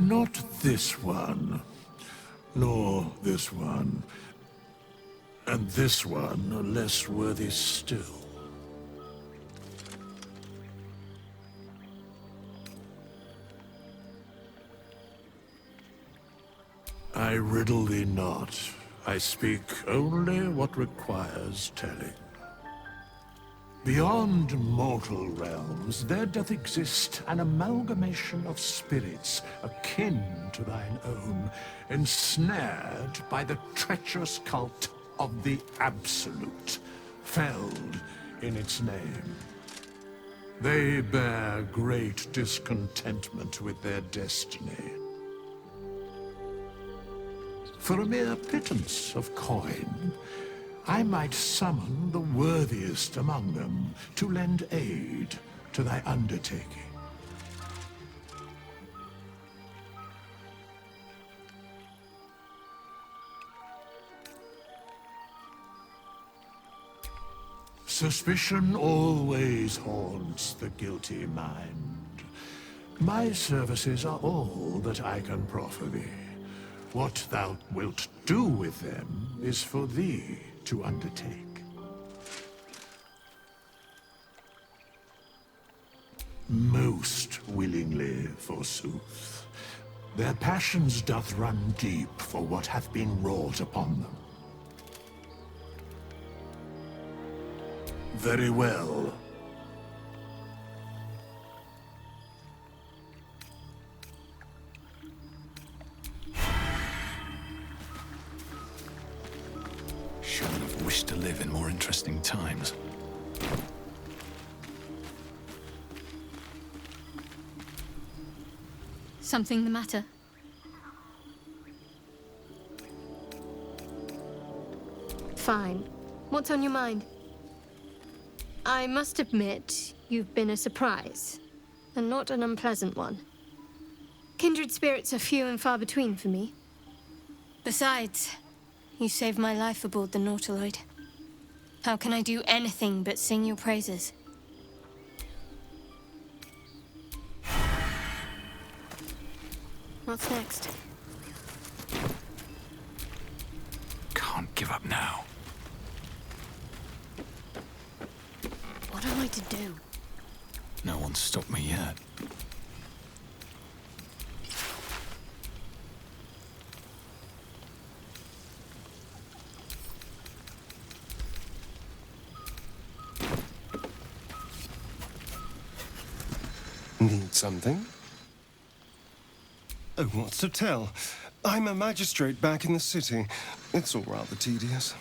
Not this one, nor this one, and this one are less worthy still. I riddle thee not. I speak only what requires telling. Beyond mortal realms, there doth exist an amalgamation of spirits akin to thine own, ensnared by the treacherous cult of the Absolute, felled in its name. They bear great discontentment with their destiny. For a mere pittance of coin, I might summon the worthiest among them to lend aid to thy undertaking. Suspicion always haunts the guilty mind. My services are all that I can proffer thee. What thou wilt do with them is for thee to undertake. Most willingly, forsooth. Their passions doth run deep for what hath been wrought upon them. Very well. Shouldn't have wished to live in more interesting times. Something the matter? Fine. What's on your mind? I must admit, you've been a surprise, and not an unpleasant one. Kindred spirits are few and far between for me. Besides, you saved my life aboard the Nautiloid. How can I do anything but sing your praises? What's next? Can't give up now. What am I to do? No one's stopped me yet. Need something? Oh, what's to tell? I'm a magistrate back in the city. It's all rather tedious.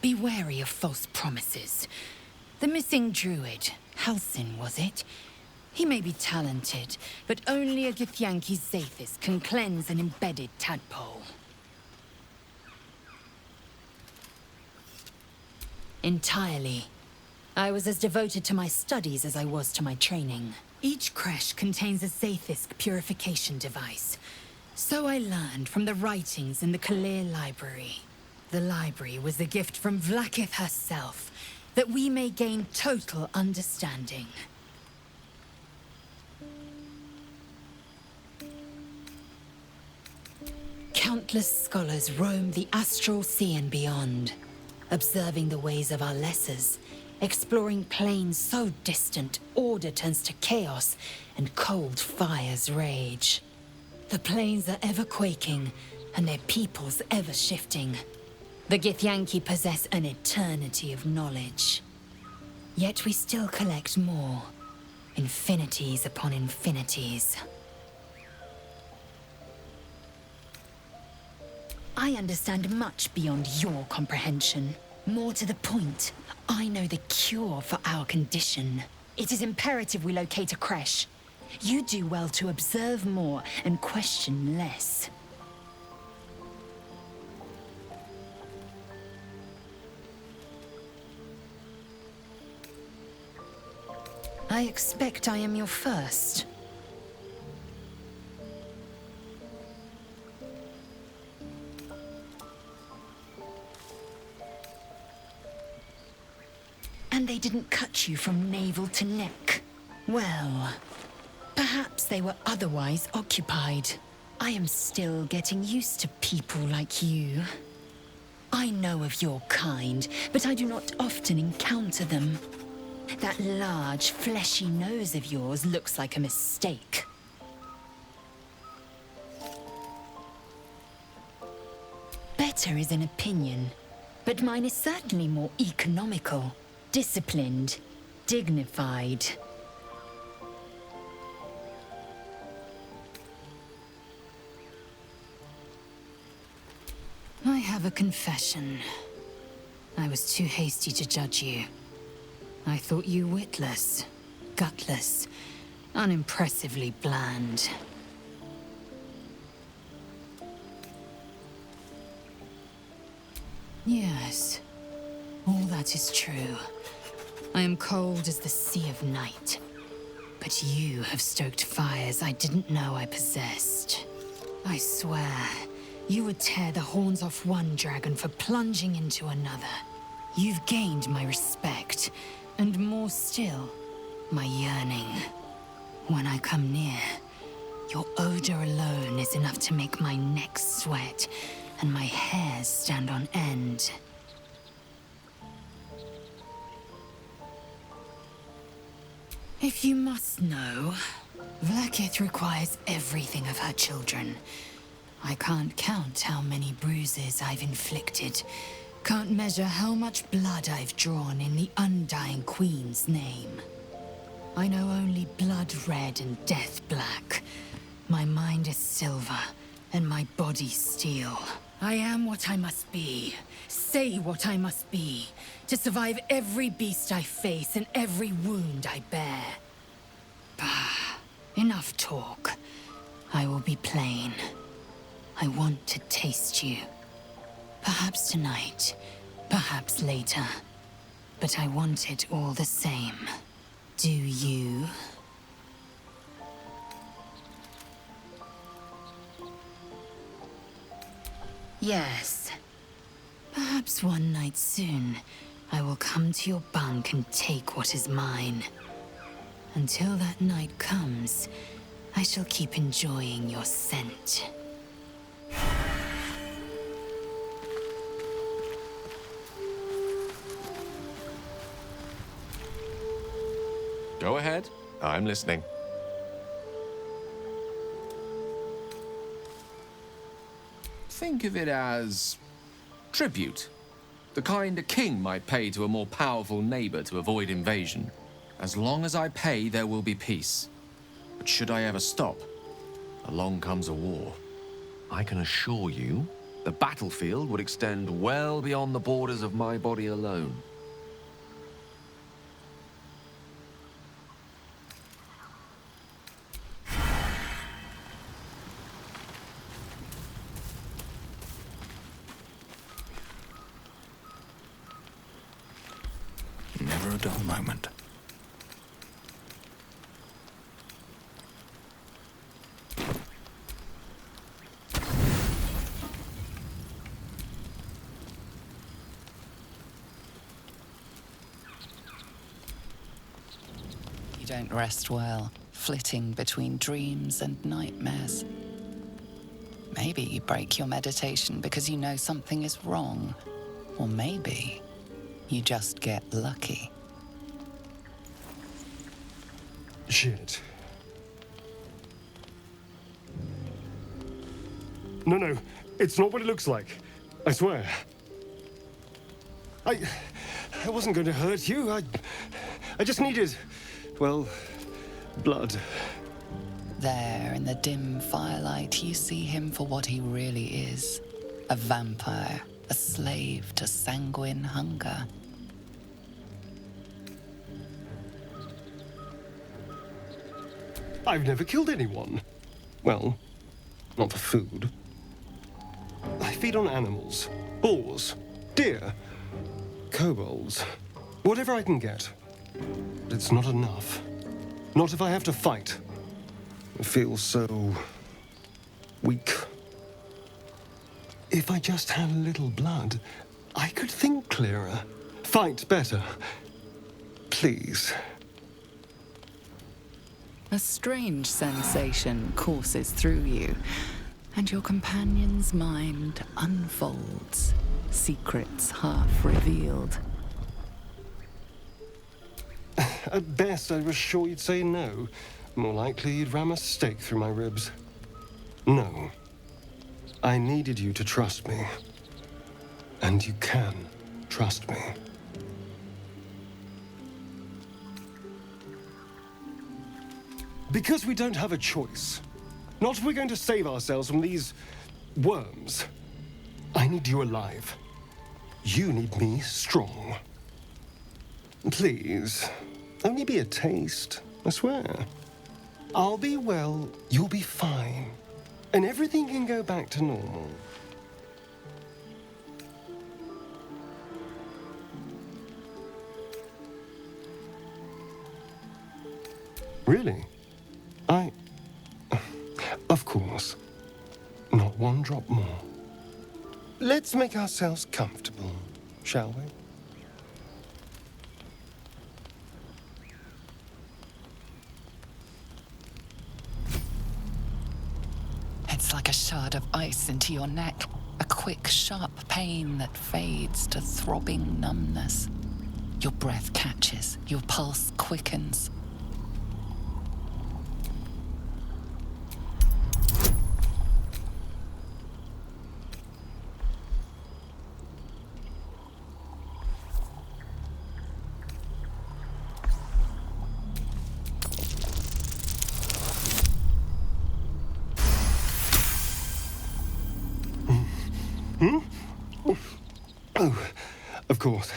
Be wary of false promises. The missing druid, Halsin, was it? He may be talented, but only a Githyanki Zathis can cleanse an embedded tadpole. Entirely. I was as devoted to my studies as I was to my training. Each creche contains a Zathisk purification device. So I learned from the writings in the Kalir Library. The library was a gift from Vlaakith herself, that we may gain total understanding. Countless scholars roam the astral sea and beyond, observing the ways of our lessers, exploring planes so distant, order turns to chaos, and cold fires rage. The planes are ever quaking, and their peoples ever shifting. The Githyanki possess an eternity of knowledge. Yet we still collect more. Infinities upon infinities. I understand much beyond your comprehension. More to the point, I know the cure for our condition. It is imperative we locate a creche. You do well to observe more and question less. I expect I am your first. they didn't cut you from navel to neck. Well, perhaps they were otherwise occupied. I am still getting used to people like you. I know of your kind, but I do not often encounter them. That large, fleshy nose of yours looks like a mistake. Better is an opinion, but mine is certainly more economical, disciplined, dignified. I have a confession. I was too hasty to judge you. I thought you witless, gutless, unimpressively bland. Yes, all that is true. I am cold as the sea of night. But you have stoked fires I didn't know I possessed. I swear, you would tear the horns off one dragon for plunging into another. You've gained my respect, and more still, my yearning. When I come near, your odor alone is enough to make my neck sweat and my hairs stand on end. If you must know, Vlaakith requires everything of her children. I can't count how many bruises I've inflicted. Can't measure how much blood I've drawn in the undying Queen's name. I know only blood red and death black. My mind is silver, and my body steel. I am what I must be, say what I must be, to survive every beast I face and every wound I bear. Bah, enough talk. I will be plain. I want to taste you. Perhaps tonight, perhaps later. But I want it all the same. Do you? Yes. Perhaps one night soon, I will come to your bunk and take what is mine. Until that night comes, I shall keep enjoying your scent. Go ahead. I'm listening. Think of it as tribute. The kind a king might pay to a more powerful neighbor to avoid invasion. As long as I pay, there will be peace. But should I ever stop, along comes a war. I can assure you, the battlefield would extend well beyond the borders of my body alone. Never a dull moment. You don't rest well, flitting between dreams and nightmares. Maybe you break your meditation because you know something is wrong. Or maybe you just get lucky. Shit. No, it's not what it looks like. I swear. I wasn't going to hurt you. I just needed, well, blood. There, in the dim firelight, you see him for what he really is. A vampire, a slave to sanguine hunger. I've never killed anyone. Well, not for food. I feed on animals, boars, deer, kobolds, whatever I can get. But it's not enough. Not if I have to fight. I feel so weak. If I just had a little blood, I could think clearer, fight better. please. A strange sensation courses through you, and your companion's mind unfolds, secrets half revealed. At best, I was sure you'd say no. More likely, you'd ram a stake through my ribs. No. I needed you to trust me. And you can trust me. Because we don't have a choice. Not if we're going to save ourselves from these worms. I need you alive. You need me strong. Please, only be a taste, I swear. I'll be well, you'll be fine. And everything can go back to normal. Really? Of course. Not one drop more. Let's make ourselves comfortable, shall we? It's like a shard of ice into your neck, a quick, sharp pain that fades to throbbing numbness. Your breath catches, your pulse quickens. Oh, of course.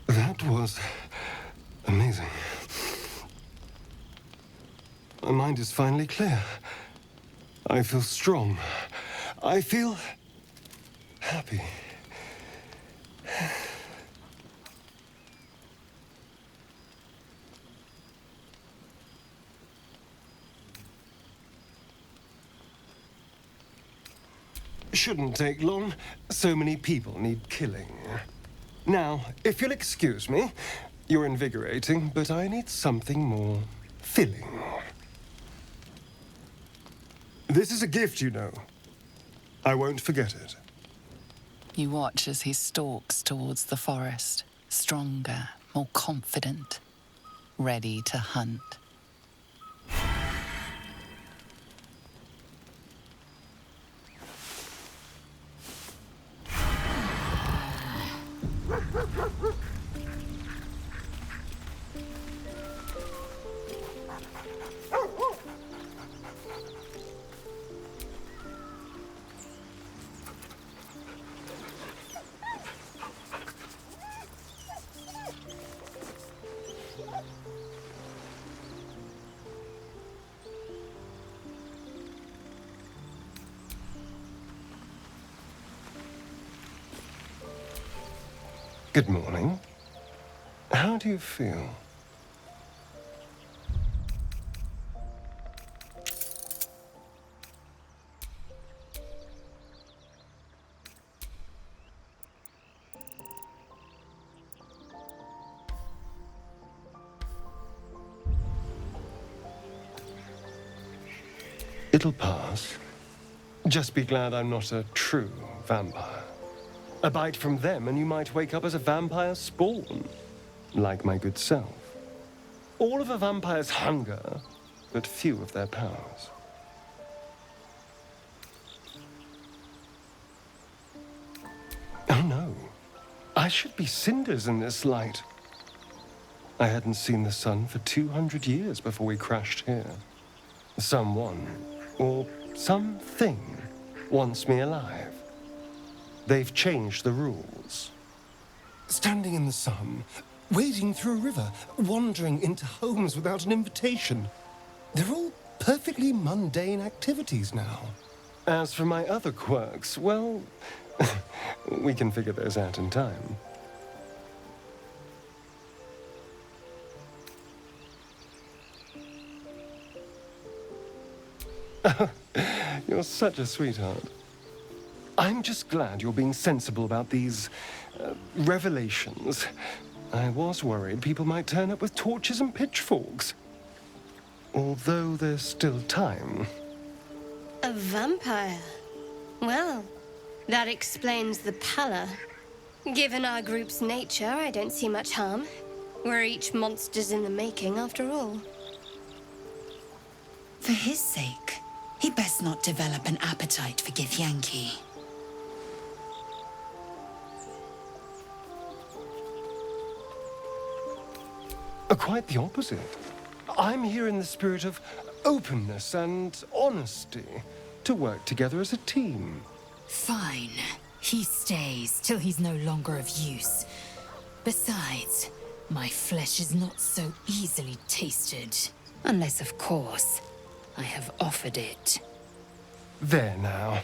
That was amazing. My mind is finally clear. I feel strong. I feel happy. Shouldn't take long. So many people need killing. Now, if you'll excuse me, you're invigorating, but I need something more filling. This is a gift, you know. I won't forget it. You watch as he stalks towards the forest, stronger, more confident, ready to hunt. Good morning. How do you feel? It'll pass. Just be glad I'm not a true vampire. A bite from them and you might wake up as a vampire spawn, like my good self. All of a vampire's hunger, but few of their powers. Oh no, I should be cinders in this light. I hadn't seen the sun for 200 years before we crashed here. Someone, or something, wants me alive. They've changed the rules. Standing in the sun, wading through a river, wandering into homes without an invitation. They're all perfectly mundane activities now. As for my other quirks, well, we can figure those out in time. You're such a sweetheart. I'm just glad you're being sensible about these revelations. I was worried people might turn up with torches and pitchforks. Although there's still time. A vampire? Well, that explains the pallor. Given our group's nature, I don't see much harm. We're each monsters in the making, after all. For his sake, he best not develop an appetite for Githyanki. Quite the opposite. I'm here in the spirit of openness and honesty, to work together as a team. Fine. He stays till he's no longer of use. Besides, my flesh is not so easily tasted. Unless, of course, I have offered it. There now.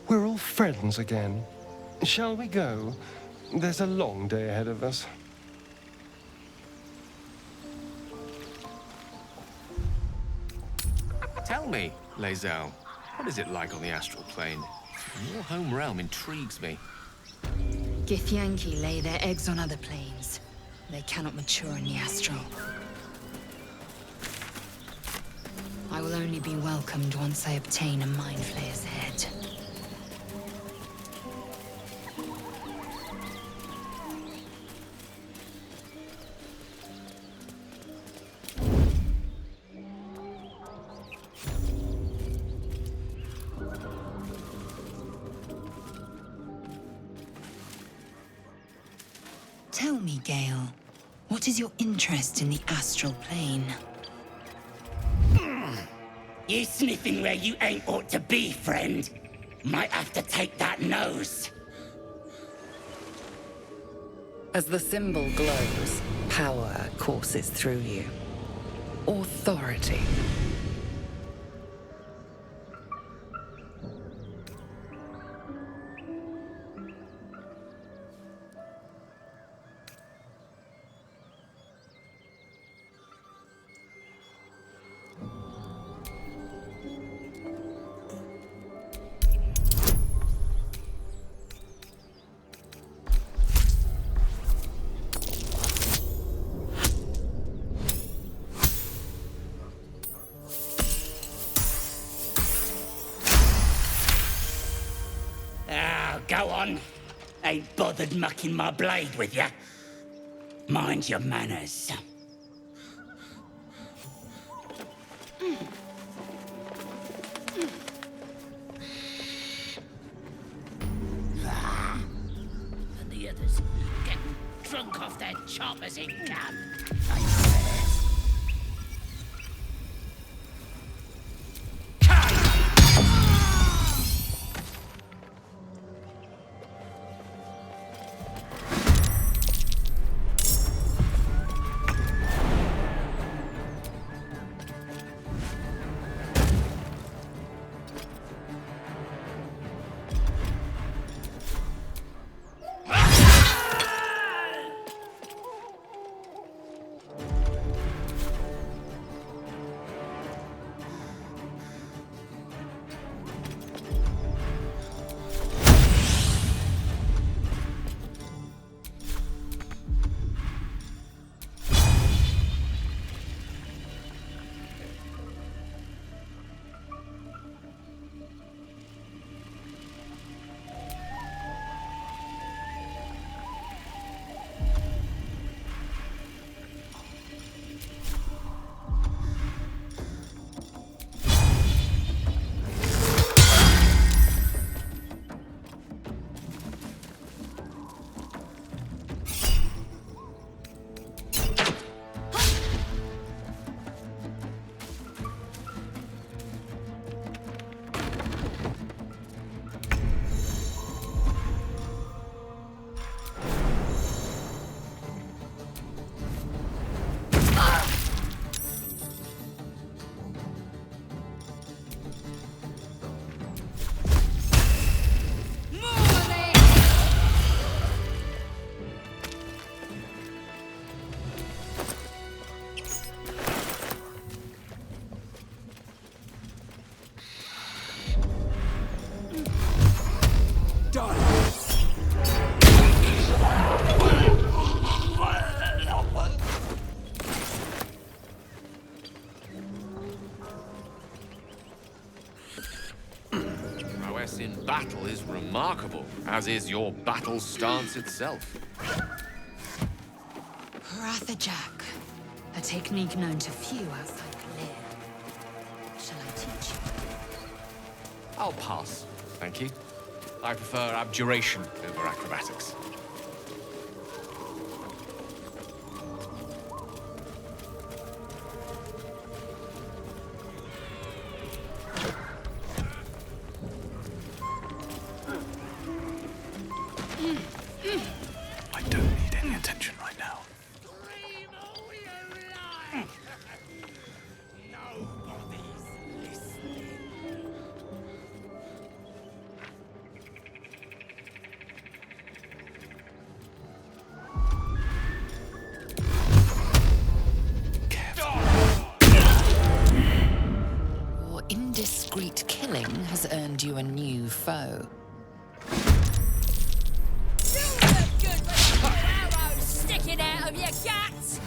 We're all friends again. Shall we go? There's a long day ahead of us. Tell me, Lae'zel, what is it like on the astral plane? Your home realm intrigues me. Githyanki lay their eggs on other planes. They cannot mature in the astral. I will only be welcomed once I obtain a Mind Flayer's head. Tell me, Gale, what is your interest in the astral plane? You sniffing where you ain't ought to be, friend. Might have to take that nose. As the symbol glows, power courses through you. Authority. Go on. Ain't bothered mucking my blade with ya. Mind your manners. And the others getting drunk off their choppers in camp. remarkable, as is your battle stance itself. Jack, a technique known to few outside Kalir. Shall I teach you? I'll pass, thank you. I prefer abjuration over acrobatics. I don't need any attention right now. Your indiscreet killing has earned you a new foe. Sticking out of your guts!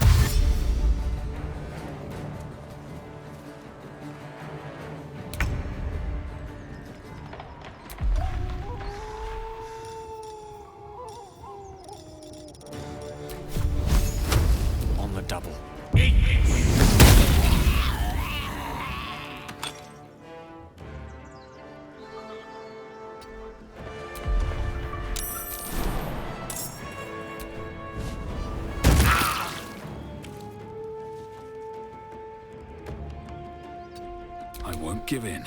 On the double. I won't give in.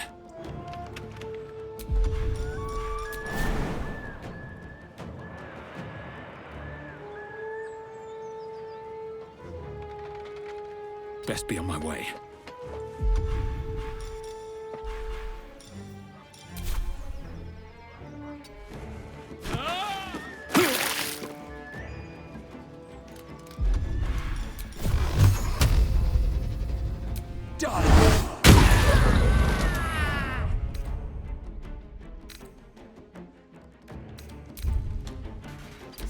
Best be on my way.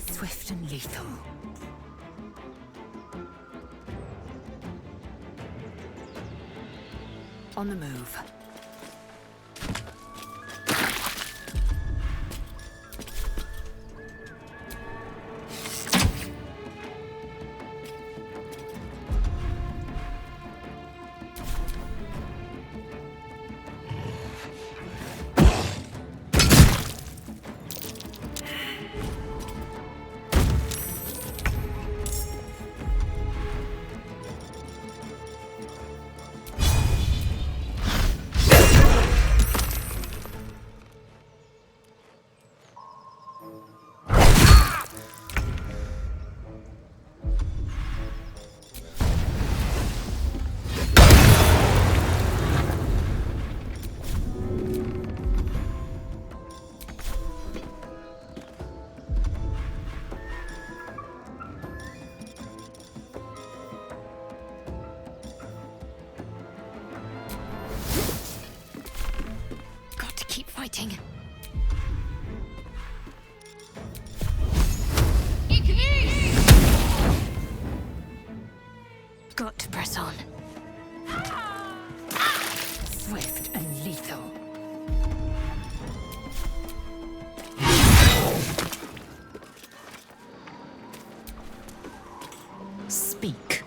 Swift and lethal. On the move. Fighting. Got to press on. Swift and lethal. Speak.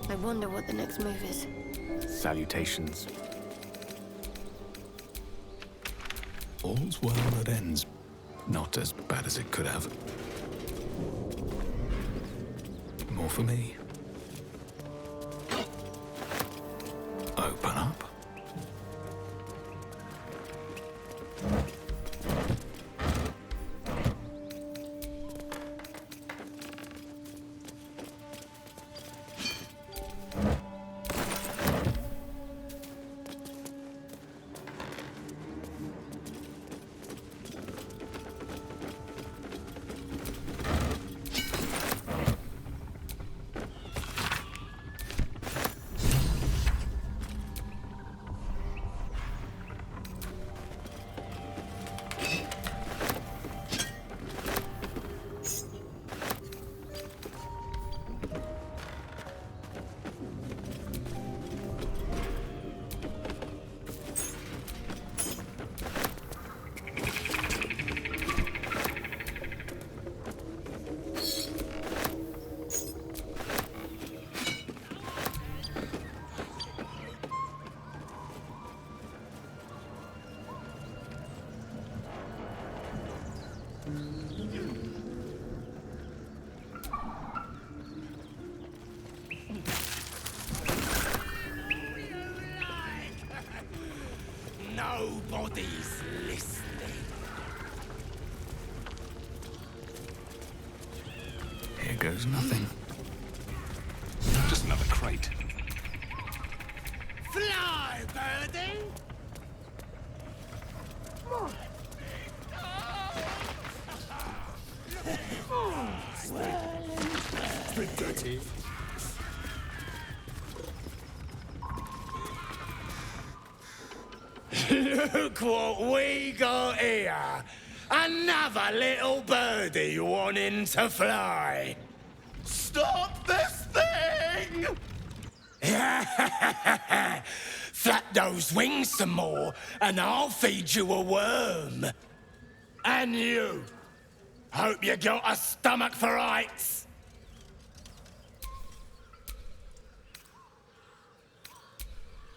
I wonder what the next move is. Salutations. All's well that ends. Not as bad as it could have. More for me. Open up. Nobody's listening. Here goes nothing. Just another crate. Fly, birdie! Bit dirty. Look what we got here! Another little birdie wanting to fly! Stop this thing! Flap those wings some more, and I'll feed you a worm. And you! Hope you got a stomach for heights!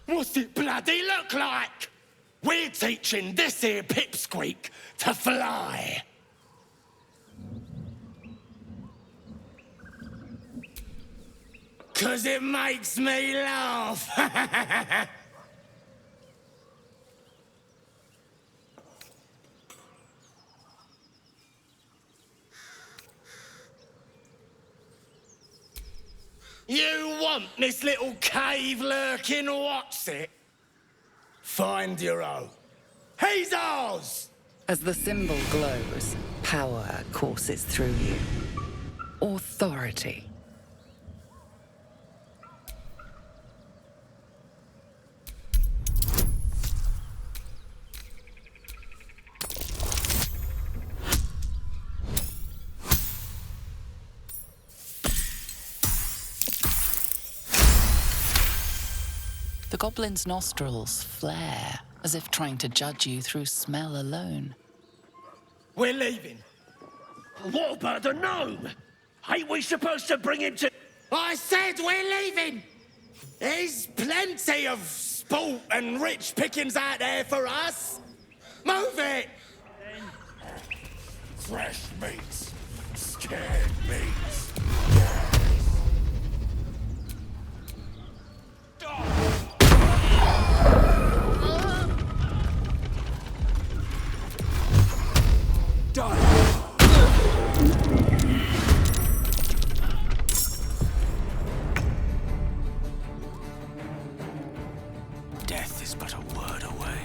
What's it bloody look like? We're teaching this here pipsqueak to fly. 'Cause it makes me laugh. You want this little cave lurking what's it? Find your own. He's ours! As the symbol glows, power courses through you. Authority. The goblin's nostrils flare, as if trying to judge you through smell alone. We're leaving. What about the gnome? Ain't we supposed to bring him to... I said we're leaving! There's plenty of sport and rich pickings out there for us. Move it! Fresh meats. Scared meats. Death is but a word away.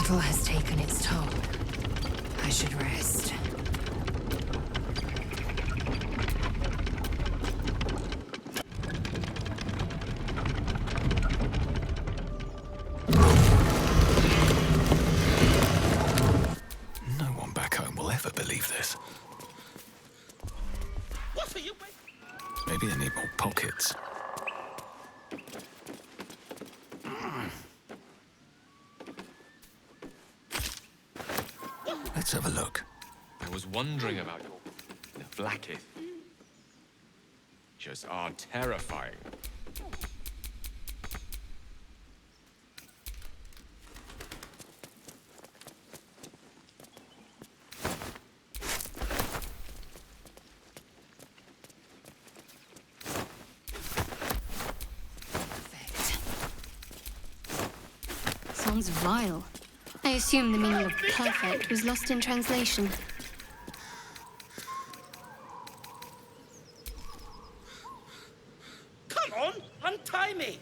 battle has taken its toll. I should rest. No one back home will ever believe this. What are you... Maybe I need more pockets. Let's have a look. I was wondering about your... The Blackith. Just are terrifying. Sounds vile. I assume the meaning of perfect was lost in translation. Come on, untie me!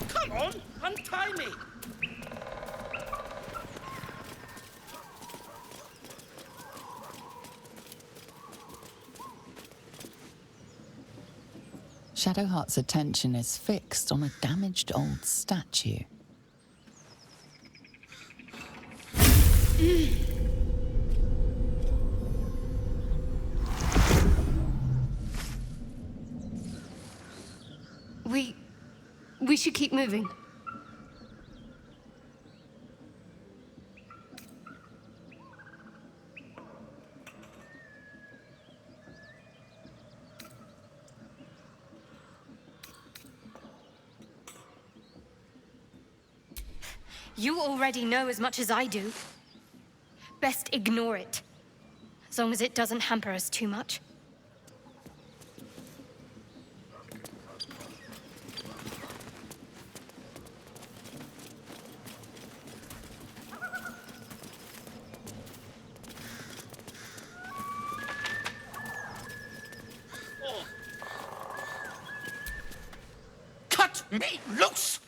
Come on, untie me! Shadowheart's attention is fixed on a damaged old statue. We should keep moving. You already know as much as I do. Best ignore it. As long as it doesn't hamper us too much. Cut me loose!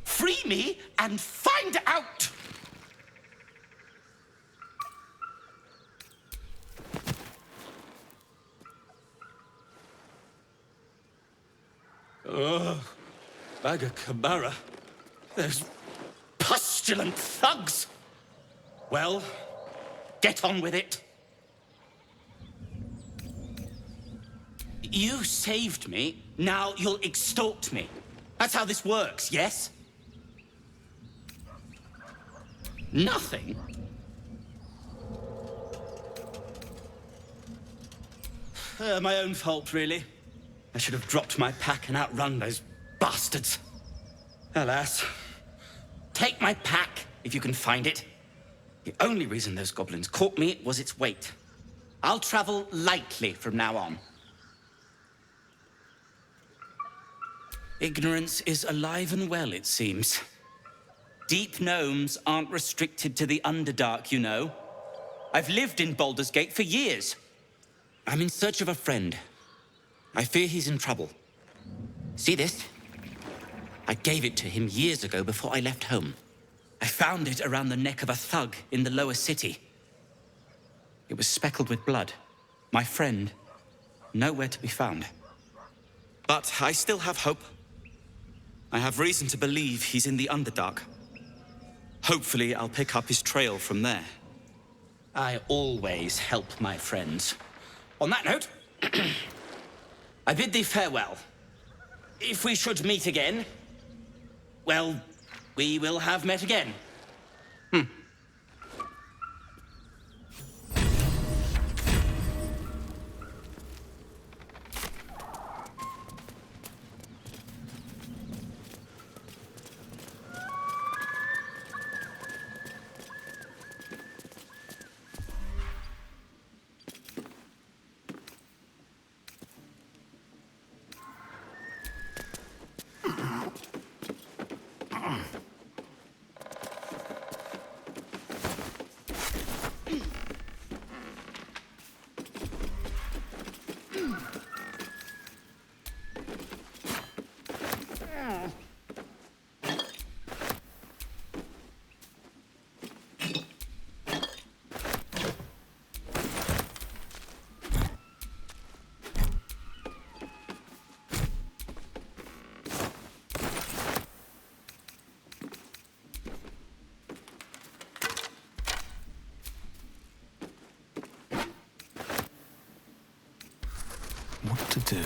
Free me and find out! Ugh, Baga Kamara. Those pustulant thugs! Well, get on with it. You saved me, now you'll extort me. That's how this works, yes? Nothing? My own fault, really. I should have dropped my pack and outrun those bastards. Alas. Take my pack, if you can find it. The only reason those goblins caught me was its weight. I'll travel lightly from now on. Ignorance is alive and well, it seems. Deep gnomes aren't restricted to the Underdark, you know. I've lived in Baldur's Gate for years. I'm in search of a friend. I fear he's in trouble. See this? I gave it to him years ago before I left home. I found it around the neck of a thug in the lower city. It was speckled with blood. My friend, nowhere to be found. But I still have hope. I have reason to believe he's in the Underdark. Hopefully, I'll pick up his trail from there. I always help my friends. On that note, I bid thee farewell. If we should meet again, well, we will have met again. What to do?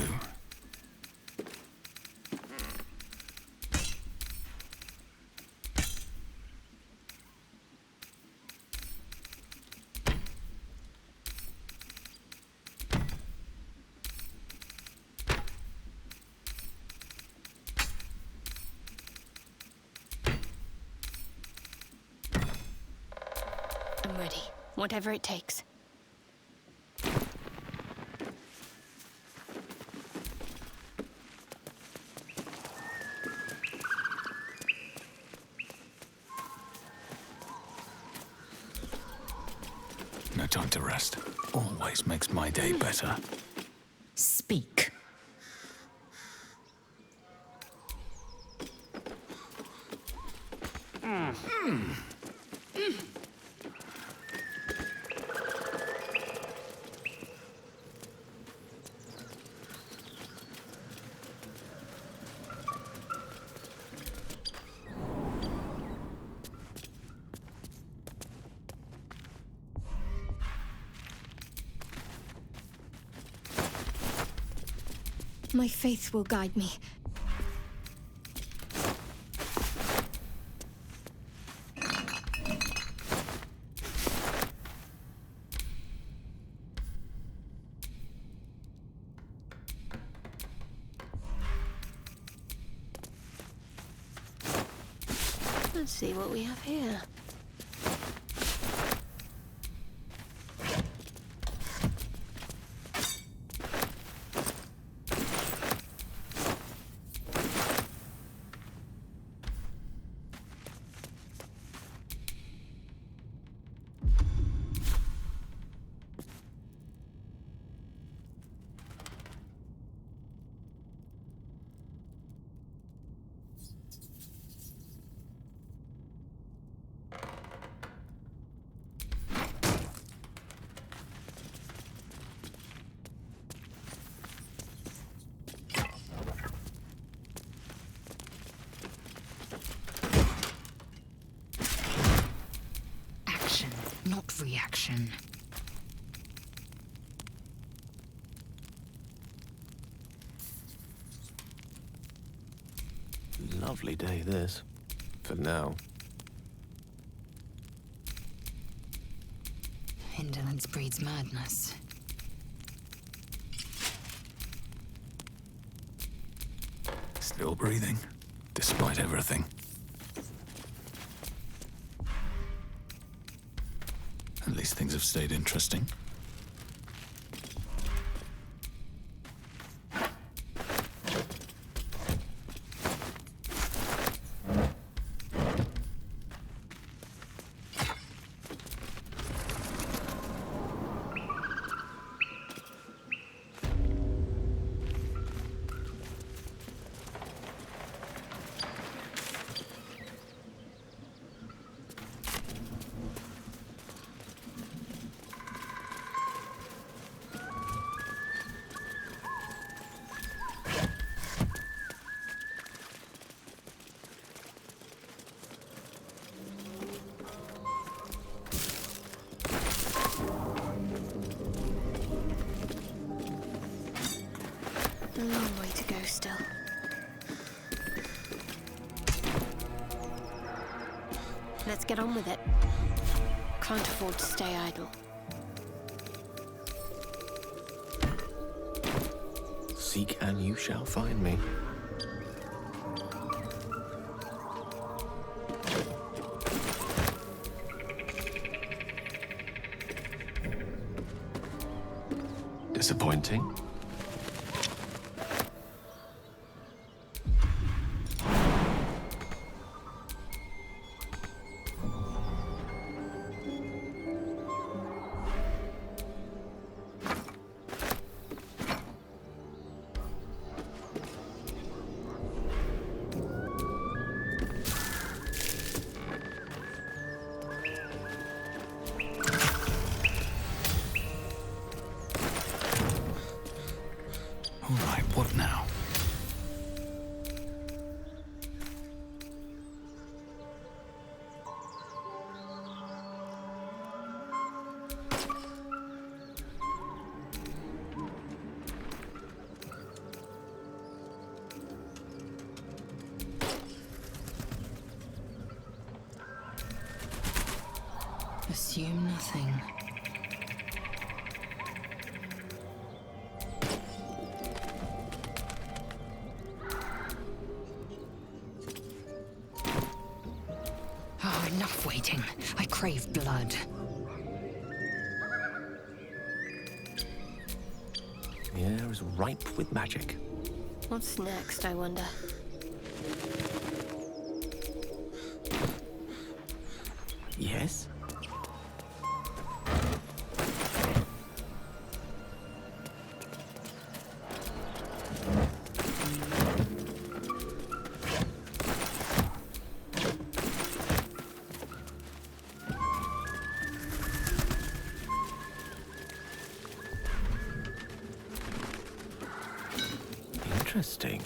I'm ready. Whatever it takes. No time to rest. Always makes my day better. Speak. My faith will guide me. Let's see what we have here. Action, not reaction. Lovely day, this. For now. Indolence breeds madness. Still breathing, despite everything. At least things have stayed interesting. A long way to go still. Let's get on with it. Can't afford to stay idle. Seek and you shall find me. Disappointing? Assume nothing. Oh, enough waiting. I crave blood. The air is ripe with magic. What's next, I wonder? Yes? Interesting.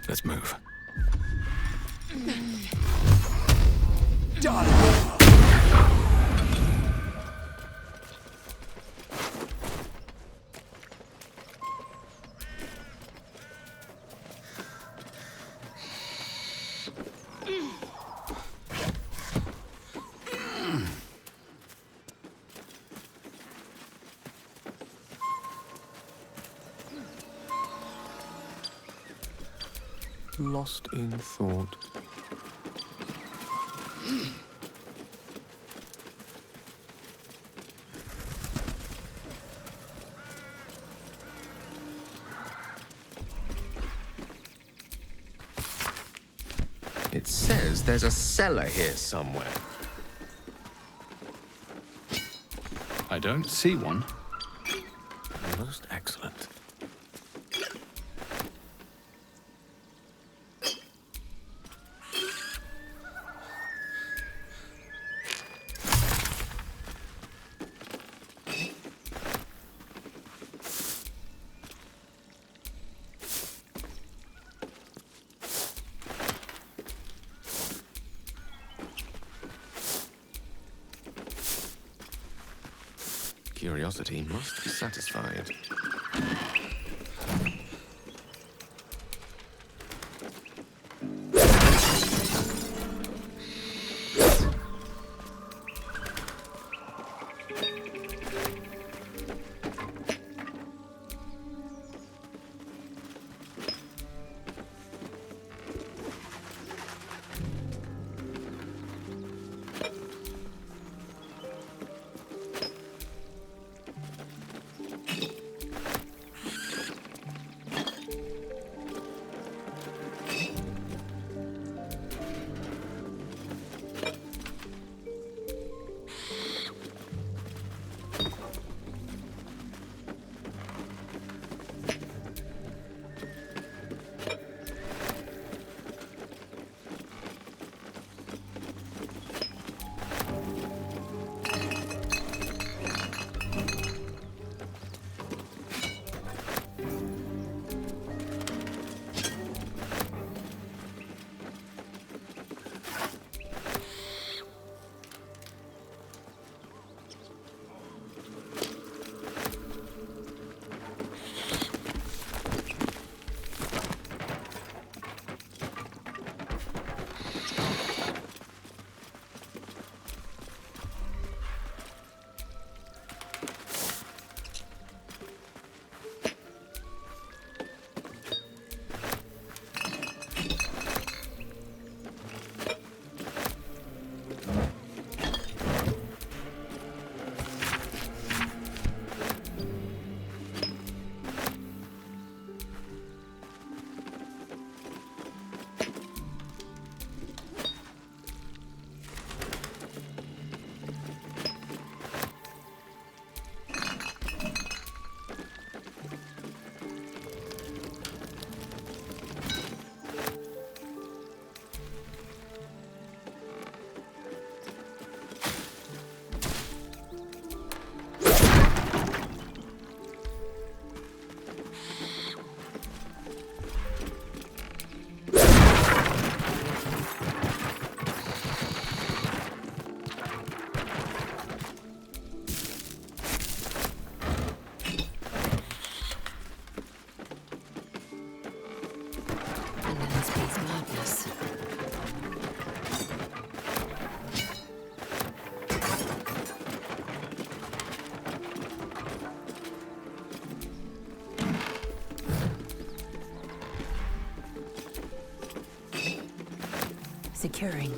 Let's move. Lost in thought. It says there's a cellar here somewhere. I don't see one. Most excellent. Curiosity must be satisfied. Securing.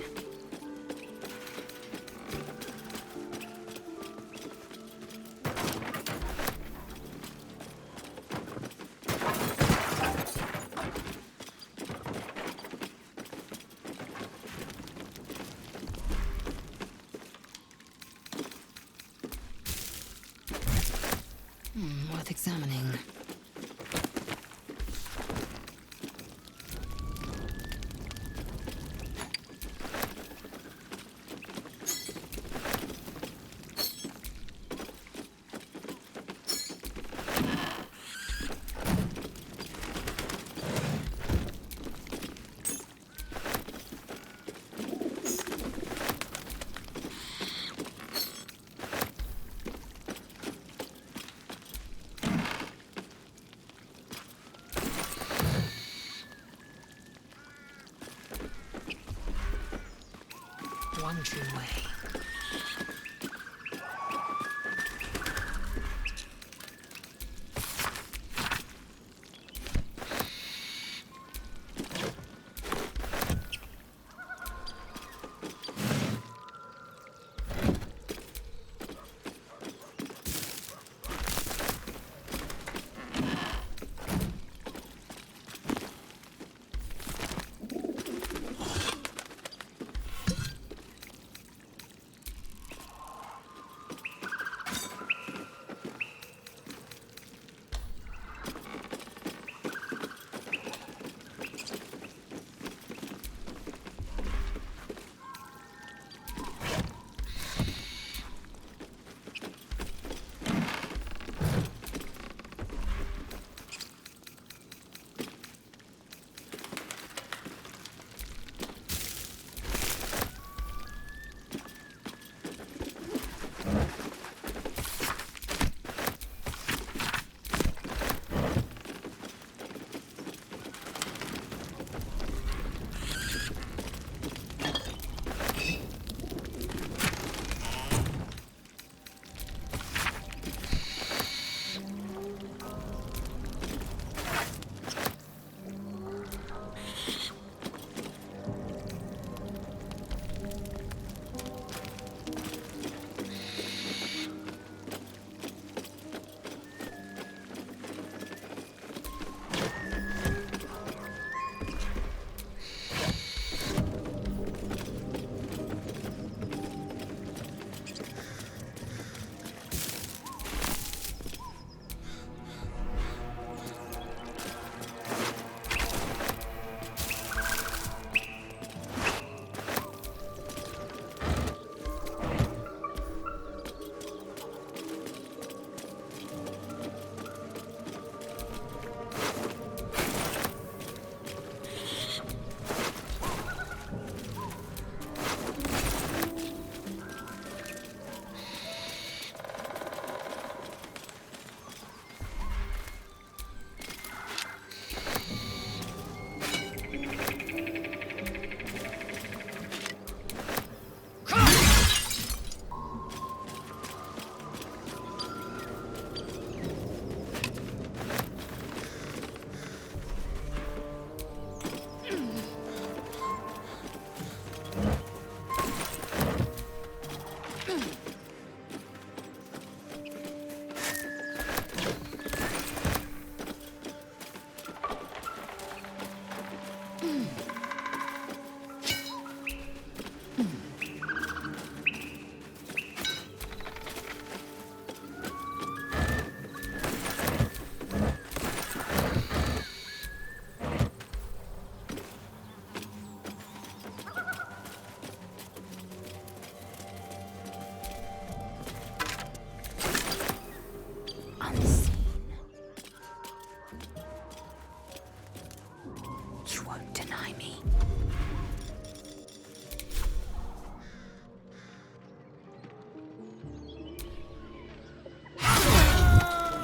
Worth examining. One true way.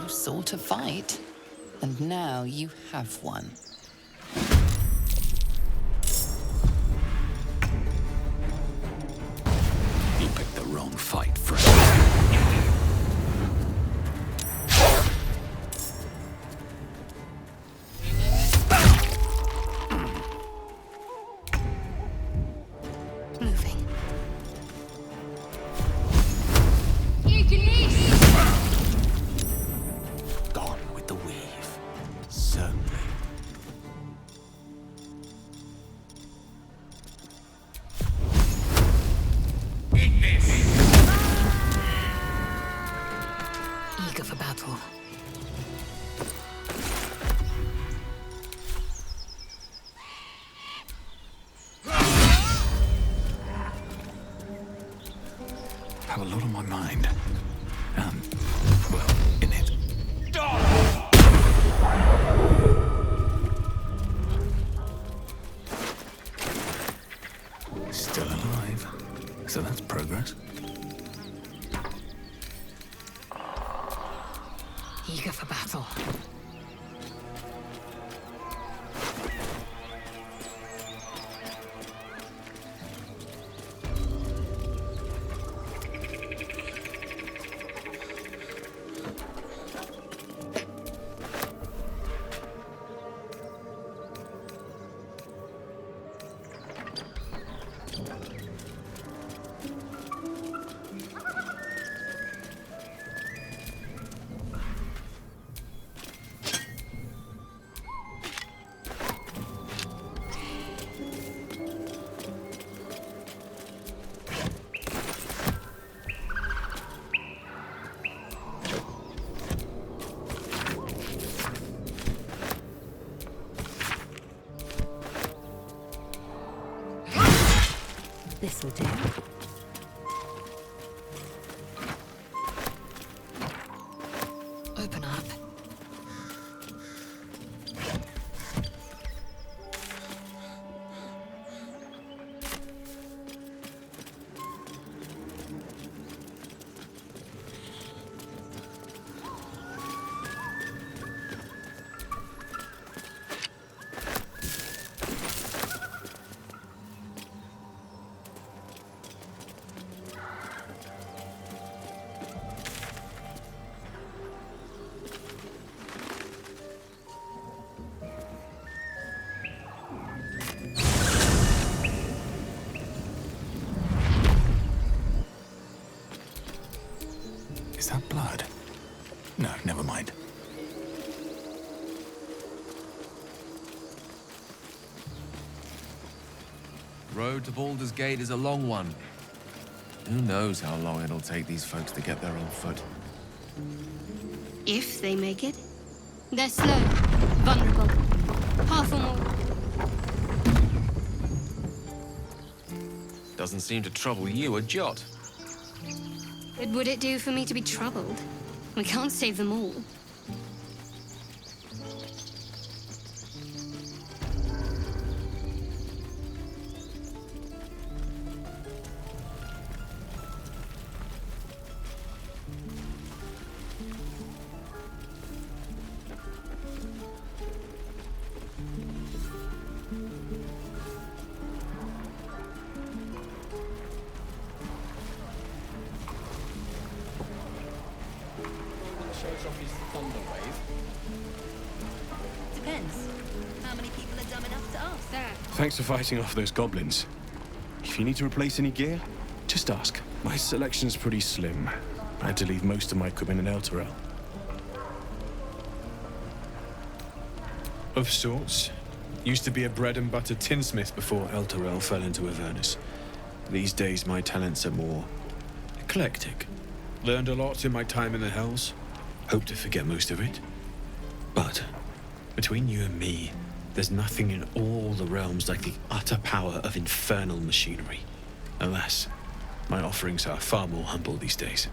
Sought a fight, and now you have one. You picked the wrong fight, friend. moving. Gone with the weave. Certainly. Eager for battle. Have a lot on my mind. Well, in it. Still alive. So that's progress. Eager for battle. This'll do. Open up. Is that blood? No, never mind. Road to Baldur's Gate is a long one. Who knows how long it'll take these folks to get there on foot. If they make it. They're slow, vulnerable, powerful more. Doesn't seem to trouble you a jot. But would it do for me to be troubled? We can't save them all. Depends. How many people are dumb enough to ask that? Thanks for fighting off those goblins. If you need to replace any gear, just ask. My selection's pretty slim. I had to leave most of my equipment in Elturel. Of sorts. Used to be a bread and butter tinsmith before Elturel fell into Avernus. These days my talents are more eclectic. Learned a lot in my time in the Hells. Hope to forget most of it. But between you and me, there's nothing in all the realms like the utter power of infernal machinery. Alas, my offerings are far more humble these days.